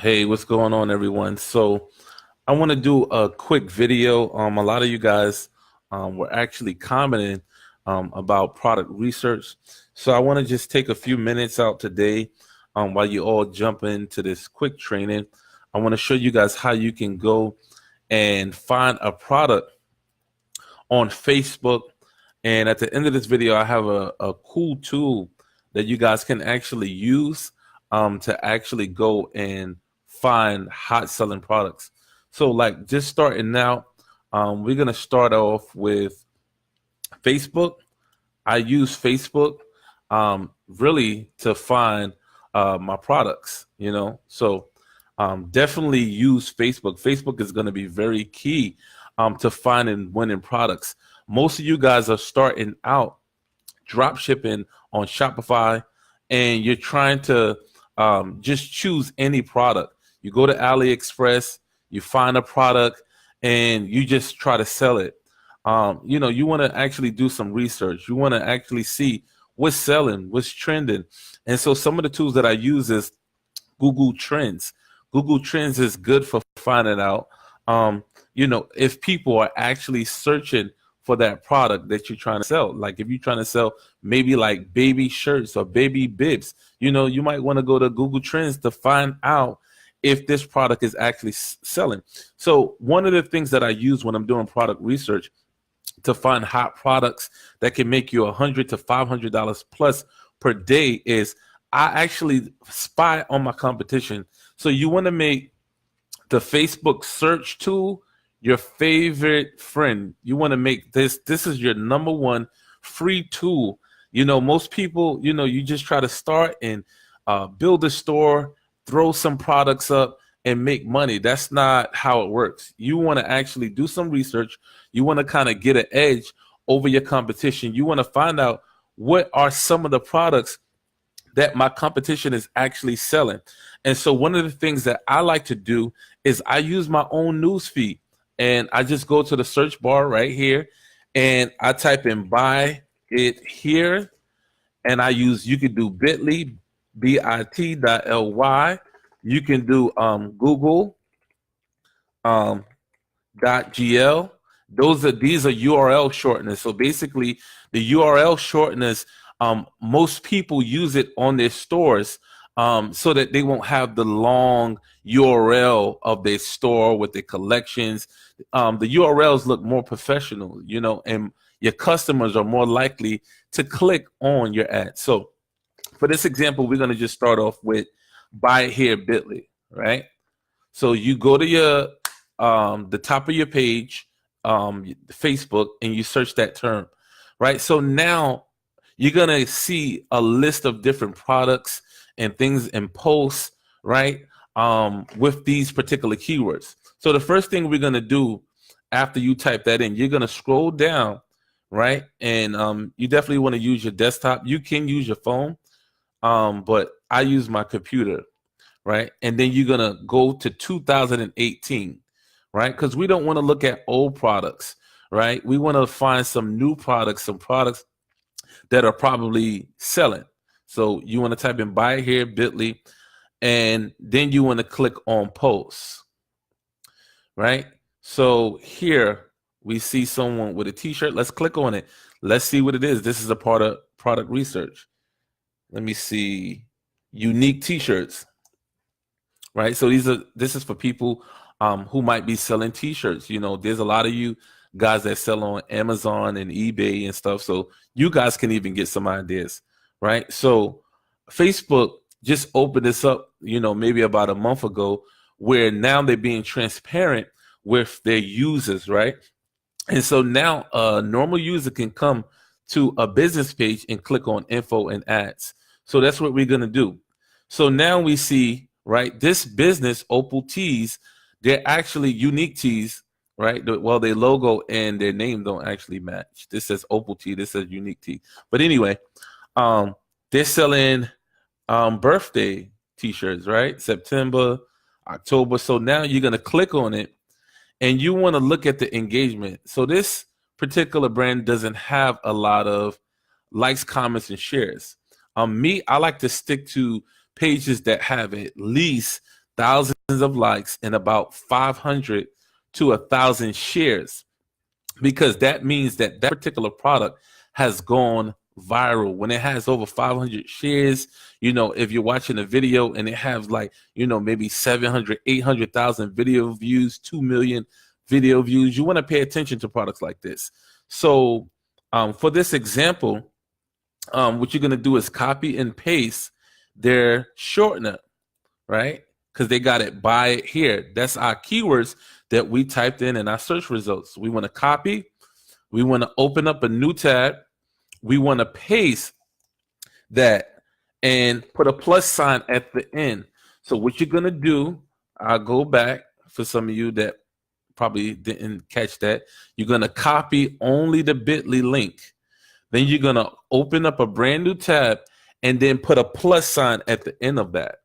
Hey, what's going on, everyone? So I want to do a quick video. A lot of you guys were actually commenting about product research. So I want to just take a few minutes out today while you all jump into this quick training. I want to show you guys how you can go and find a product on Facebook. And at the end of this video, I have a cool tool that you guys can actually use to actually go and find hot selling products. So like just starting out, we're going to start off with Facebook. I use Facebook really to find my products, So definitely use Facebook. Facebook is going to be very key to finding winning products. Most of you guys are starting out drop shipping on Shopify, and you're trying to just choose any product. You go to AliExpress, you find a product, and you just try to sell it. You want to actually do some research. You want to actually see what's selling, what's trending. And so some of the tools that I use is Google Trends. Google Trends is good for finding out, if people are actually searching for that product that you're trying to sell. Like if you're trying to sell maybe like baby shirts or baby bibs, you might want to go to Google Trends to find out if this product is actually selling. So one of the things that I use when I'm doing product research to find hot products that can make you $100 to $500 plus per day is I actually spy on my competition. So you want to make the Facebook search tool your favorite friend. You want to make this is your number one free tool. Most people, you just try to start and build a store, throw some products up and make money. That's not how it works. You want to actually do some research. You want to kind of get an edge over your competition. You want to find out what are some of the products that my competition is actually selling. And so one of the things that I like to do is I use my own news feed, and I just go to the search bar right here and I type in buy it here, and you could do bit.ly, bit.ly. You can do Google .gl. These are URL shorteners. So basically the URL shorteners, most people use it on their stores so that they won't have the long URL of their store with their collections. The URLs look more professional, and your customers are more likely to click on your ad. So for this example, we're going to just start off with buy it here bit.ly, right? So you go to your the top of your page, Facebook, and you search that term, right? So now you're going to see a list of different products and things and posts, right, with these particular keywords. So the first thing we're going to do after you type that in, you're going to scroll down, right? And you definitely want to use your desktop. You can use your phone, but I use my computer, right? And then you're going to go to 2018, right? Because we don't want to look at old products, right? We want to find some new products, some products that are probably selling. So you want to type in buy here bit.ly, and then you want to click on posts, right? So here we see someone with a t-shirt. Let's click on it. Let's see what it is. This is a part of product research. Let me see. Unique t-shirts, right? So this is for people who might be selling t-shirts. There's a lot of you guys that sell on Amazon and eBay and stuff. So you guys can even get some ideas, right? So Facebook just opened this up, maybe about a month ago, where now they're being transparent with their users, right? And so now a normal user can come to a business page and click on info and ads. So that's what we're going to do. So now we see, right, this business, Opal Tees, they're actually unique tees, right? Well, their logo and their name don't actually match. This says Opal Tee, this says unique tee. But anyway, they're selling birthday t-shirts, right? September, October. So now you're going to click on it and you want to look at the engagement. So this particular brand doesn't have a lot of likes, comments, and shares. I like to stick to pages that have at least thousands of likes, and about 500 to 1,000 shares, because that means that that particular product has gone viral. When it has over 500 shares, if you're watching a video and it has like, maybe 700, 800,000 video views, 2 million video views, you want to pay attention to products like this. So for this example, what you're going to do is copy and paste their shortener, right? Because they got it, buy it here. That's our keywords that we typed in our search results. We want to copy. We want to open up a new tab. We want to paste that and put a plus sign at the end. So what you're going to do, I'll go back for some of you that probably didn't catch that. You're going to copy only the bit.ly link. Then you're going to open up a brand new tab and then put a plus sign at the end of that.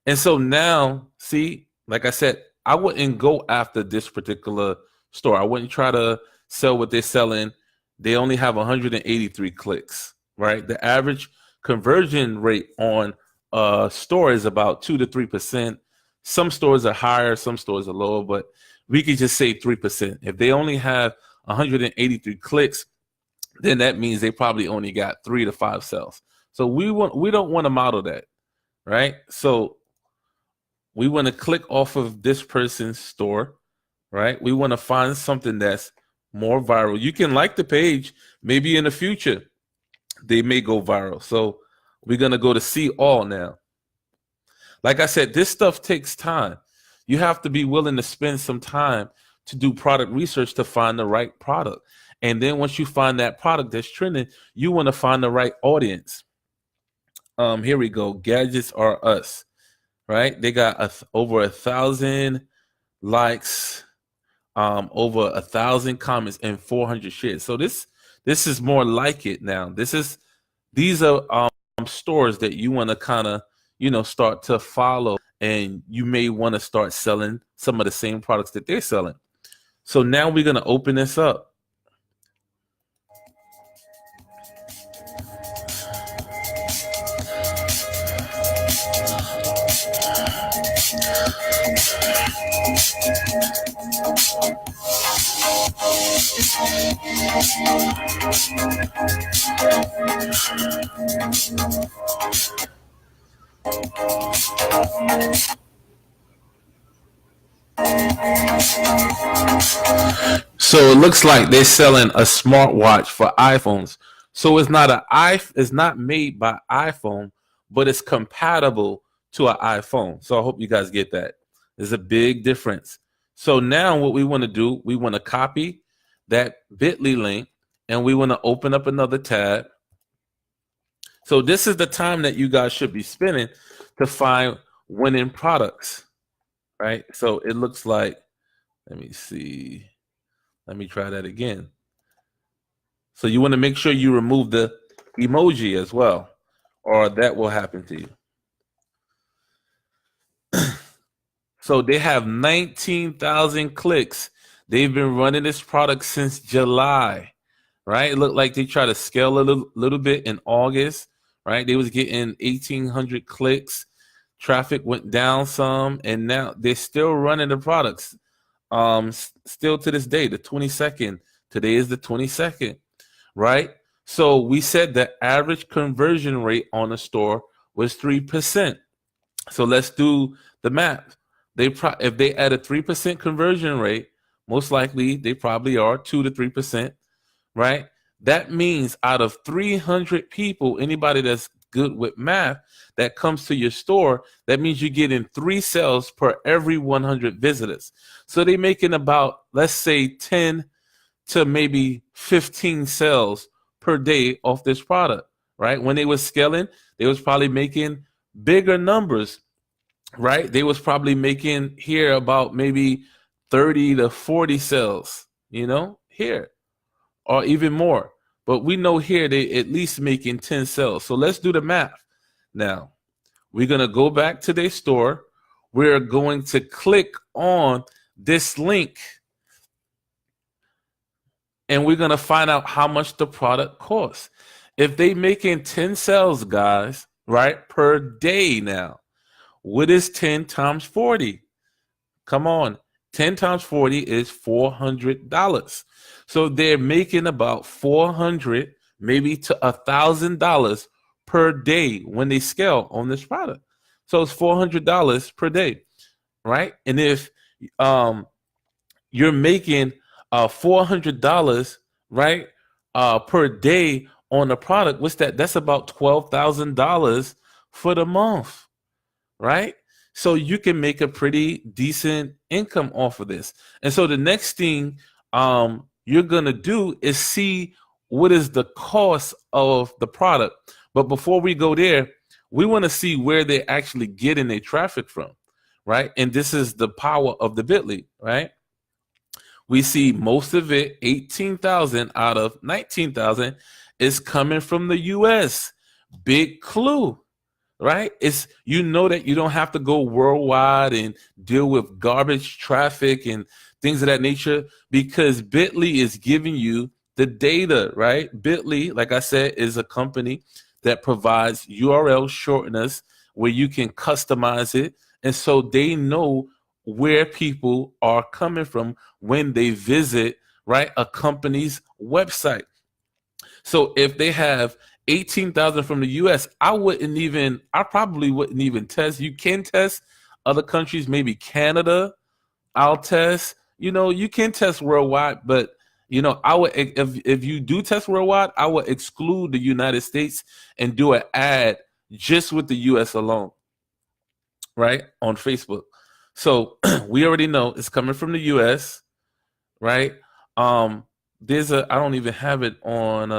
And so now, see, like I said, I wouldn't go after this particular store. I wouldn't try to sell what they're selling. They only have 183 clicks, right? The average conversion rate on a store is about 2 to 3%. Some stores are higher, some stores are lower, but we could just say 3%. If they only have 183 clicks, then that means they probably only got 3 to 5 sales. So we don't want to model that, right? So we want to click off of this person's store, right? We want to find something that's more viral. You can like the page. Maybe in the future, they may go viral. So we're going to go to see all now. Like I said, this stuff takes time. You have to be willing to spend some time to do product research to find the right product. And then once you find that product that's trending, you want to find the right audience. Here we go. Gadgets Are Us, right? They got over 1,000 likes, over 1,000 comments, and 400 shares. So this is more like it now. These are stores that you want to kind of start to follow, and you may want to start selling some of the same products that they're selling. So now we're going to open this up. So it looks like they're selling a smartwatch for iPhones. So it's not made by iPhone, but it's compatible to an iPhone. So I hope you guys get that. There's a big difference. So now what we want to do, we want to copy that bit.ly link, and we want to open up another tab. So this is the time that you guys should be spending to find winning products, right? So it looks like, let me see. Let me try that again. So you want to make sure you remove the emoji as well, or that will happen to you. So they have 19,000 clicks. They've been running this product since July, right? It looked like they tried to scale a little bit in August, right? They was getting 1,800 clicks. Traffic went down some, and now they're still running the products. Still to this day, the 22nd. Today is the 22nd, right? So we said the average conversion rate on a store was 3%. So let's do the math. If they add a 3% conversion rate, most likely they probably are 2 to 3%, right? That means out of 300 people, anybody that's good with math that comes to your store, that means you're getting 3 sales per every 100 visitors. So they're making about, let's say, 10 to maybe 15 sales per day off this product, right? When they were scaling, they was probably making bigger numbers, right? They was probably making here about maybe 30 to 40 sales, here, or even more. But we know here they at least making 10 sales. So let's do the math. Now, we're going to go back to their store. We're going to click on this link, and we're going to find out how much the product costs. If they making 10 sales, guys, right, per day now, What is 10 times 40? Come on. 10 times 40 is $400. So they're making about 400, maybe to $1,000 per day when they scale on this product. So it's $400 per day, right? And if um, you're making $400, right, per day on the product, what's that? That's about $12,000 for the month, right? So you can make a pretty decent income off of this. And so the next thing you're gonna do is see what is the cost of the product. But before we go there, we want to see where they're actually getting their traffic from, right? And this is the power of the Bitly, right? We see most of it, 18,000 out of 19,000, is coming from the US. Big clue, right? It's, you know, that you don't have to go worldwide and deal with garbage traffic and things of that nature, because Bitly is giving you the data, right? Bitly, like I said, is a company that provides URL shorteners where you can customize it. And so they know where people are coming from when they visit, right, a company's website. So if they have 18,000 from the US, I probably wouldn't even test. You can test other countries, maybe Canada. I'll test. You know, you can test worldwide, but you know, I would, if you do test worldwide, I would exclude the United States and do an ad just with the US alone, right, on Facebook. So we already know it's coming from the US, right? There's I don't even have it on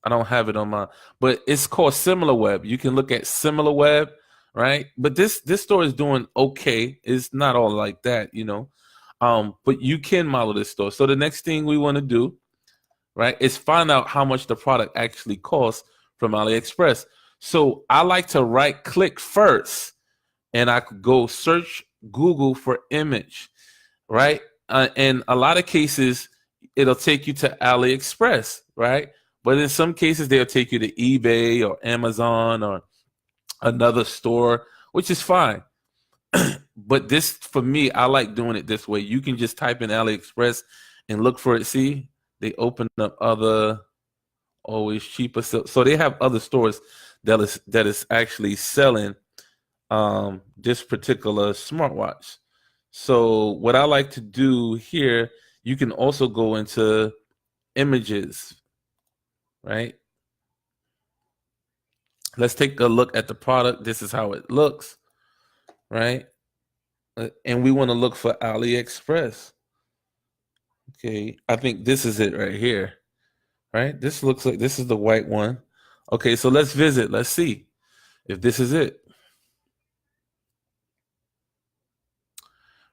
I don't have it on my, but it's called SimilarWeb. You can look at SimilarWeb, right? But this store is doing okay. It's not all like that, you know. But you can model this store. So the next thing we want to do, right, is find out how much the product actually costs from AliExpress. So I like to right click first, and I could go search Google for image, right? In a lot of cases, it'll take you to AliExpress, right? But in some cases, they'll take you to eBay or Amazon or another store, which is fine. But this, for me, I like doing it this way. You can just type in AliExpress and look for it. See, they open up other, always cheaper. So they have other stores that is actually selling this particular smartwatch. So what I like to do here, you can also go into images, right? Let's take a look at the product. This is how it looks, right? And we want to look for AliExpress. Okay, I think this is it right here, right? This looks like this is the white one. Okay, so let's visit. Let's see if this is it,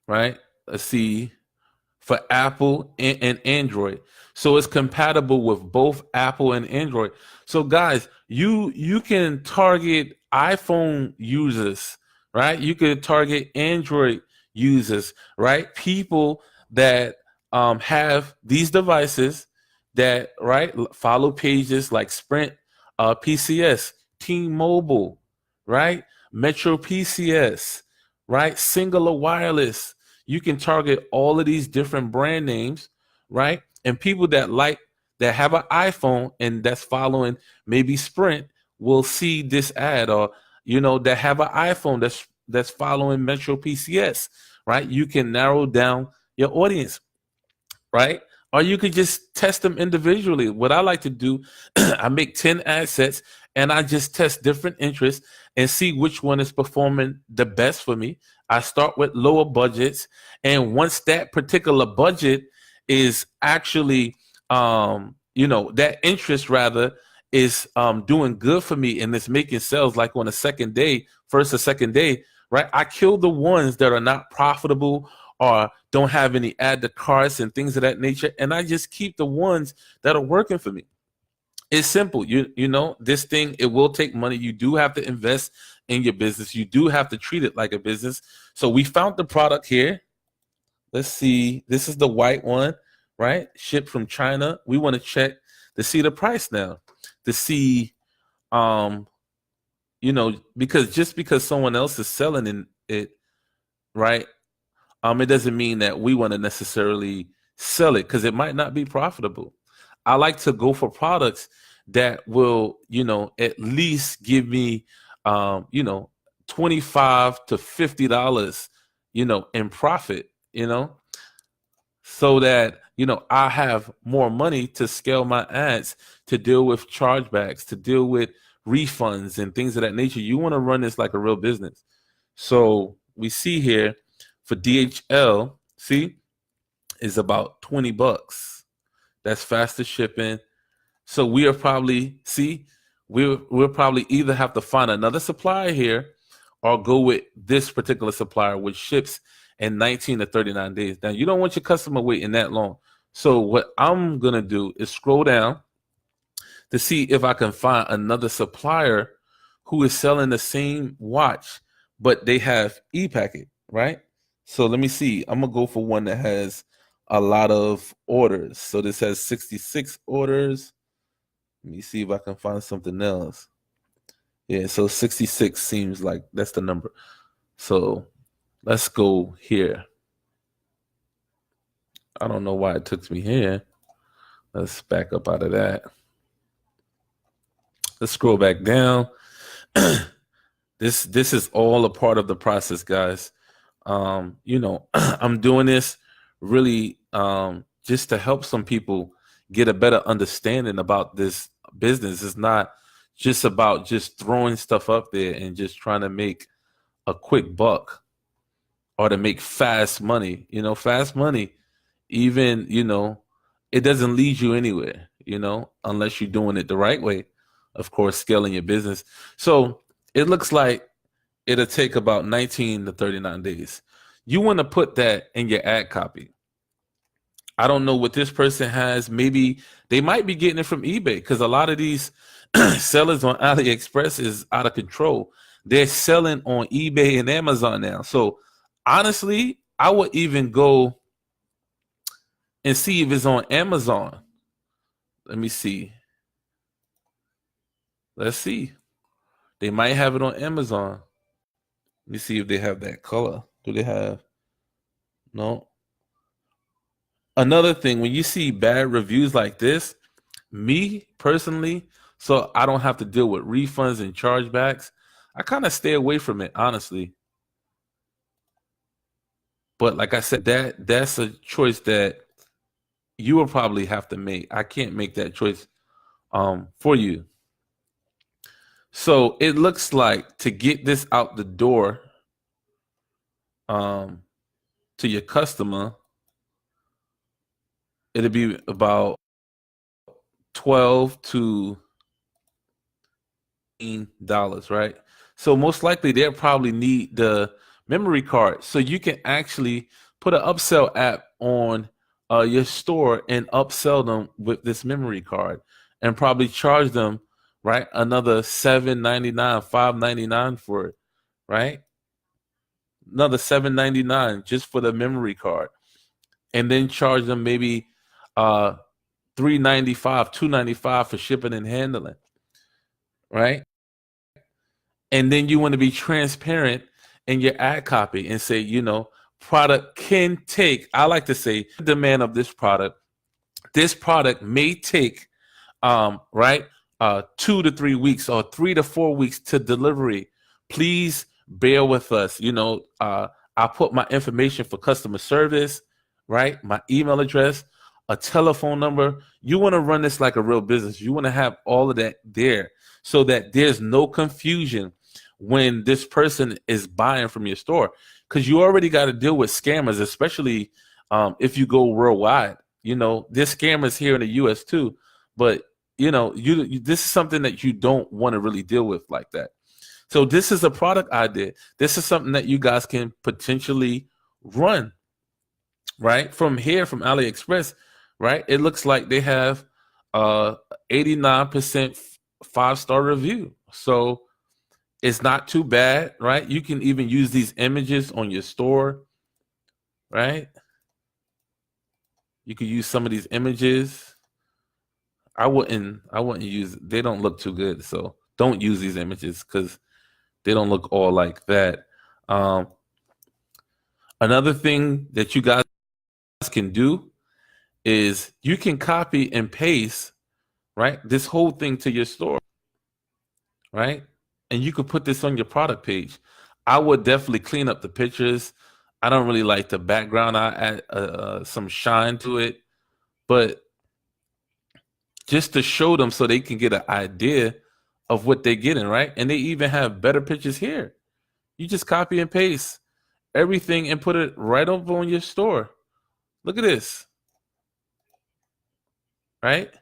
right? Let's see. For Apple and Android. So it's compatible with both Apple and Android. So guys, you can target iPhone users, right? You could target Android users, right? People that have these devices that, right, follow pages like Sprint, PCS, T-Mobile, right? Metro PCS, right? Singular Wireless. You can target all of these different brand names, right? And people that have an iPhone and that's following maybe Sprint will see this ad, or you know, that have an iPhone that's following Metro PCS, right? You can narrow down your audience, right? Or you could just test them individually. What I like to do, I make 10 ad sets and I just test different interests and see which one is performing the best for me. I start with lower budgets. And once that particular budget is actually, you know, that interest rather is doing good for me and it's making sales like on a second day, first or second day, right? I kill the ones that are not profitable or don't have any add to carts and things of that nature. And I just keep the ones that are working for me. It's simple. You know, this thing, it will take money. You do have to invest in your business. You do have to treat it like a business. So we found the product here. Let's see. This is the white one, right? Shipped from China. We want to check to see the price now, to see because just because someone else is selling it, right? It doesn't mean that we want to necessarily sell it because it might not be profitable. I like to go for products that will, at least give me, 25 to $50, in profit, so that, I have more money to scale my ads, to deal with chargebacks, to deal with refunds and things of that nature. You want to run this like a real business. So we see here for DHL, see, is about $20. That's faster shipping. So we are probably, see, we'll probably either have to find another supplier here or go with this particular supplier, which ships in 19 to 39 days. Now, you don't want your customer waiting that long. So what I'm going to do is scroll down to see if I can find another supplier who is selling the same watch, but they have e-packet, right? So let me see. I'm going to go for one that has a lot of orders. So this has 66 orders. Let me see if I can find something else. Yeah, so 66 seems like that's the number. So let's go here. I don't know why it took me here. Let's back up out of that. Let's scroll back down. This is all a part of the process, guys. I'm doing this really just to help some people get a better understanding about this business. It's not just about just throwing stuff up there and just trying to make a quick buck or to make fast money. Fast money, even, it doesn't lead you anywhere, unless you're doing it the right way. Of course, scaling your business. So it looks like it'll take about 19 to 39 days. You want to put that in your ad copy. I don't know what this person has. Maybe they might be getting it from eBay, because a lot of these sellers on AliExpress is out of control. They're selling on eBay and Amazon now. So honestly, I would even go and see if it's on Amazon. Let me see. Let's see. They might have it on Amazon. Let me see if they have that color. Do they have? No. Another thing, when you see bad reviews like this, me personally, so I don't have to deal with refunds and chargebacks, I kind of stay away from it, honestly. But like I said, that's a choice that you will probably have to make. I can't make that choice for you. So it looks like to get this out the door to your customer, it'll be about 12 to $18, right? So most likely they'll probably need the memory card. So you can actually put an upsell app on your store and upsell them with this memory card, and probably charge them, right, another $7.99, $5.99 for it, right? Another $7.99 just for the memory card, and then charge them maybe $3.95, $2.95 for shipping and handling, right? And then you want to be transparent in your ad copy and say, product can take, I like to say, demand of this product. This product may take, right, 2 to 3 weeks or 3 to 4 weeks to delivery. Please bear with us. I put my information for customer service, right? My email address, a telephone number. You want to run this like a real business. You want to have all of that there so that there's no confusion when this person is buying from your store, because you already got to deal with scammers, especially if you go worldwide. There's scammers here in the U.S. too, but this is something that you don't want to really deal with like that. So this is a product idea. This is something that you guys can potentially run right from here, from AliExpress, right? It looks like they have 89% 5-star review. So it's not too bad, right? You can even use these images on your store, right? You could use some of these images. I wouldn't use, they don't look too good. So don't use these images, because They don't look all like that. Another thing that you guys can do is you can copy and paste, right, this whole thing to your store, right? And you could put this on your product page. I would definitely clean up the pictures. I don't really like the background. I add some shine to it, but just to show them so they can get an idea of what they're getting, right? And they even have better pictures here. You just copy and paste everything and put it right over on your store. Look at this, right?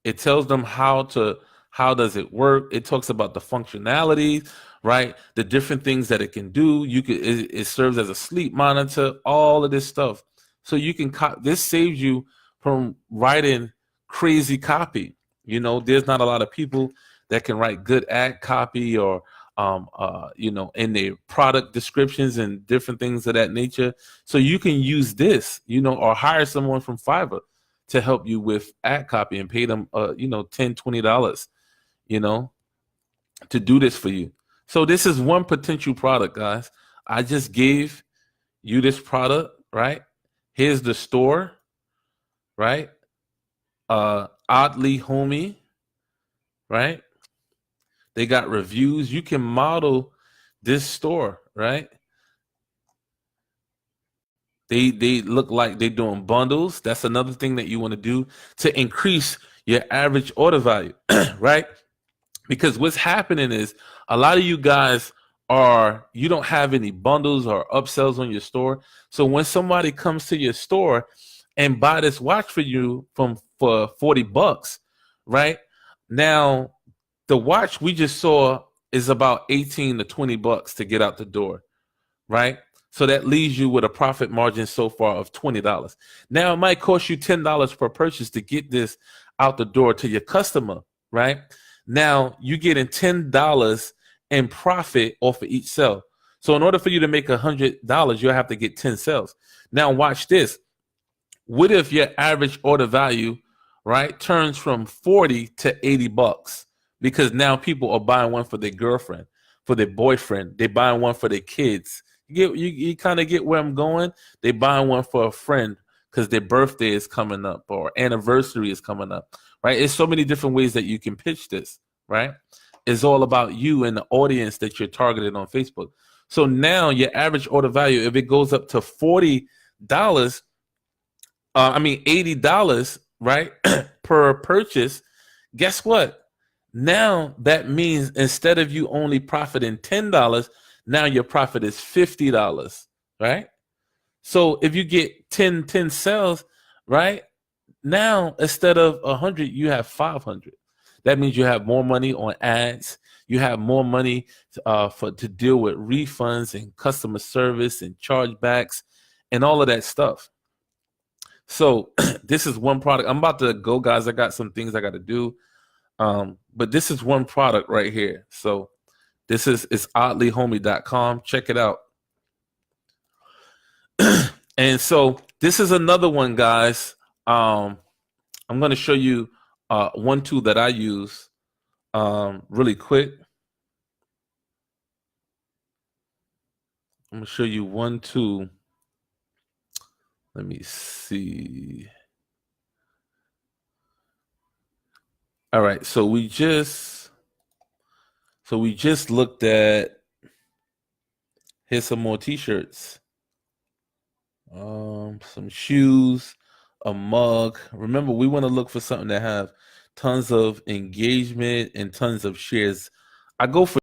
It tells them how does it work. It talks about the functionalities, right? The different things that it can do. It serves as a sleep monitor, all of this stuff. So you can this saves you from writing crazy copy. There's not a lot of people that can write good ad copy or in their product descriptions and different things of that nature. So you can use this, or hire someone from Fiverr to help you with ad copy and pay them, $10, $20, to do this for you. So this is one potential product, guys. I just gave you this product, right? Here's the store, right? Oddly Homey, right? They got reviews. You can model this store, right? They look like they're doing bundles. That's another thing that you want to do to increase your average order value, right? Because what's happening is a lot of you guys you don't have any bundles or upsells on your store. So when somebody comes to your store and buy this watch for you for $40, right? Now, the watch we just saw is about 18 to $20 to get out the door, right? So that leaves you with a profit margin so far of $20. Now it might cost you $10 per purchase to get this out the door to your customer, right? Now you're getting $10 in profit off of each sale. So in order for you to make $100, you'll have to get 10 sales. Now watch this. What if your average order value, right, turns from 40 to $80? Because now people are buying one for their girlfriend, for their boyfriend. They're buying one for their kids. You kind of get where I'm going. They're buying one for a friend because their birthday is coming up or anniversary is coming up, right? It's so many different ways that you can pitch this, right? It's all about you and the audience that you're targeted on Facebook. So now your average order value, if it goes up to $40, $80, right, per purchase, guess what? Now that means instead of you only profiting $10, now your profit is $50, right? So if you get 10 sales, right, now instead of 100, you have 500. That means you have more money on ads. You have more money to deal with refunds and customer service and chargebacks and all of that stuff. So this is one product. I'm about to go, guys. I got some things I got to do. But this is one product right here. So this is oddlyhomey.com. Check it out. And so this is another one, guys. I'm going to show you one tool that I use really quick. I'm going to show you one tool. Let me see. All right, so we just looked at, here's some more t-shirts, some shoes, a mug. Remember, we want to look for something that have tons of engagement and tons of shares. I go for